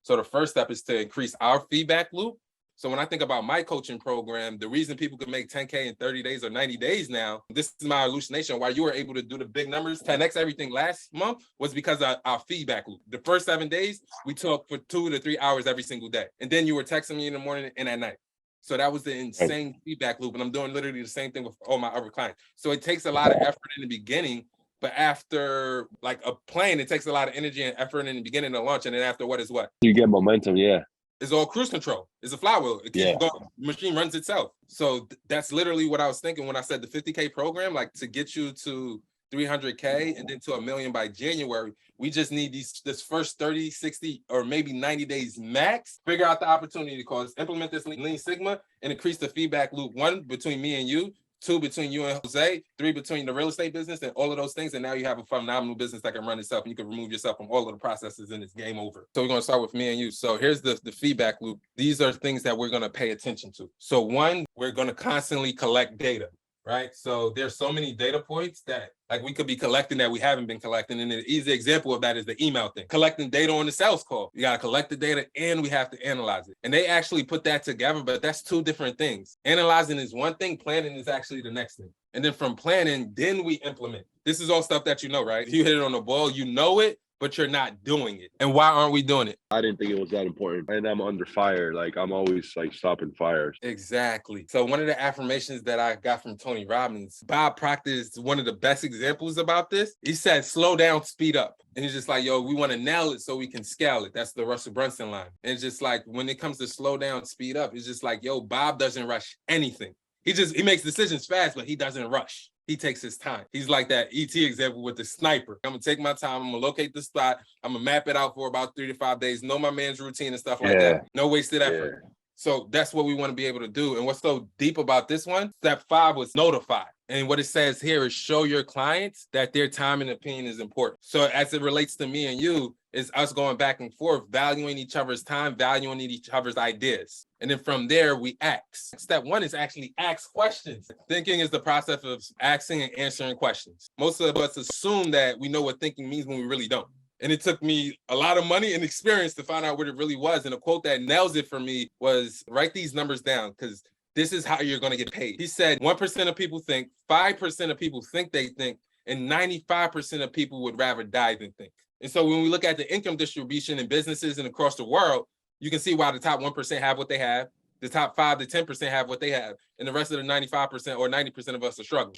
So the first step is to increase our feedback loop. So when I think about my coaching program, the reason people can make 10K in 30 days or 90 days now, this is my hallucination. Why you were able to do the big numbers, 10X everything last month was because of our feedback loop. The first 7 days, we talked for 2 to 3 hours every single day. And then you were texting me in the morning and at night. So that was the insane feedback loop. And I'm doing literally the same thing with all my other clients. So it takes a lot of effort in the beginning, but after like a plane, it takes a lot of energy and effort in the beginning to launch. And then after what is what? You get momentum, yeah. It's all cruise control. It's a flywheel. It keeps going. The machine runs itself. So that's literally what I was thinking when I said the 50K program, like to get you to 300K and then to $1 million by January. We just need this first 30, 60, or maybe 90 days max. Figure out the opportunity cost, implement this Lean Sigma, and increase the feedback loop. 1, between me and you. 2, between you and Jose. 3, between the real estate business and all of those things. And now you have a phenomenal business that can run itself, and you can remove yourself from all of the processes, and it's game over. So we're going to start with me and you. So here's the feedback loop. These are things that we're going to pay attention to. So 1, we're going to constantly collect data, right? So there's so many data points that like we could be collecting that we haven't been collecting. And an easy example of that is the email thing. Collecting data on the sales call. You got to collect the data and we have to analyze it. And they actually put that together, but that's 2 different things. Analyzing is one thing, planning is actually the next thing. And then from planning, then we implement. This is all stuff that you know, right? If you hit it on the ball, you know it, but you're not doing it. And why aren't we doing it? I didn't think it was that important. And I'm under fire. Like I'm always like stopping fires. Exactly. So one of the affirmations that I got from Tony Robbins, Bob Proctor is one of the best examples about this. He said, slow down, speed up. And he's just like, yo, we want to nail it so we can scale it. That's the Russell Brunson line. And it's just like, when it comes to slow down, speed up, it's just like, yo, Bob doesn't rush anything. He makes decisions fast, but he doesn't rush. He takes his time. He's like that ET example with the sniper. I'm gonna take my time. I'm gonna locate the spot. I'm gonna map it out for about 3 to 5 days. Know my man's routine and stuff like that. No wasted effort. So that's what we want to be able to do. And what's so deep about this one? Step 5 was notify. And what it says here is show your clients that their time and opinion is important. So as it relates to me and you, is us going back and forth, valuing each other's time, valuing each other's ideas. And then from there, we ask. Step 1 is actually ask questions. Thinking is the process of asking and answering questions. Most of us assume that we know what thinking means when we really don't. And it took me a lot of money and experience to find out what it really was. And a quote that nails it for me was, write these numbers down, because this is how you're going to get paid. He said 1% of people think, 5% of people think they think, and 95% of people would rather die than think. And so when we look at the income distribution in businesses and across the world, you can see why the top 1% have what they have, the top 5 to 10% have what they have, and the rest of the 95% or 90% of us are struggling.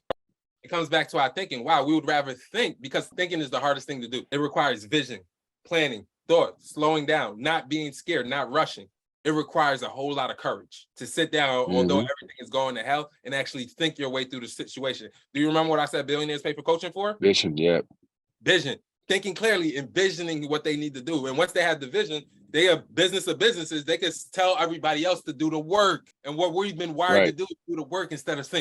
It comes back to our thinking. Wow, we would rather think, because thinking is the hardest thing to do. It requires vision, planning, thought, slowing down, not being scared, not rushing. It requires a whole lot of courage to sit down, although everything is going to hell, and actually think your way through the situation. Do you remember what I said billionaires pay for coaching for? Vision, yeah. Vision. Thinking clearly, envisioning what they need to do. And once they have the vision, they are business of businesses. They can tell everybody else to do the work. And what we've been wired to do is do the work instead of think.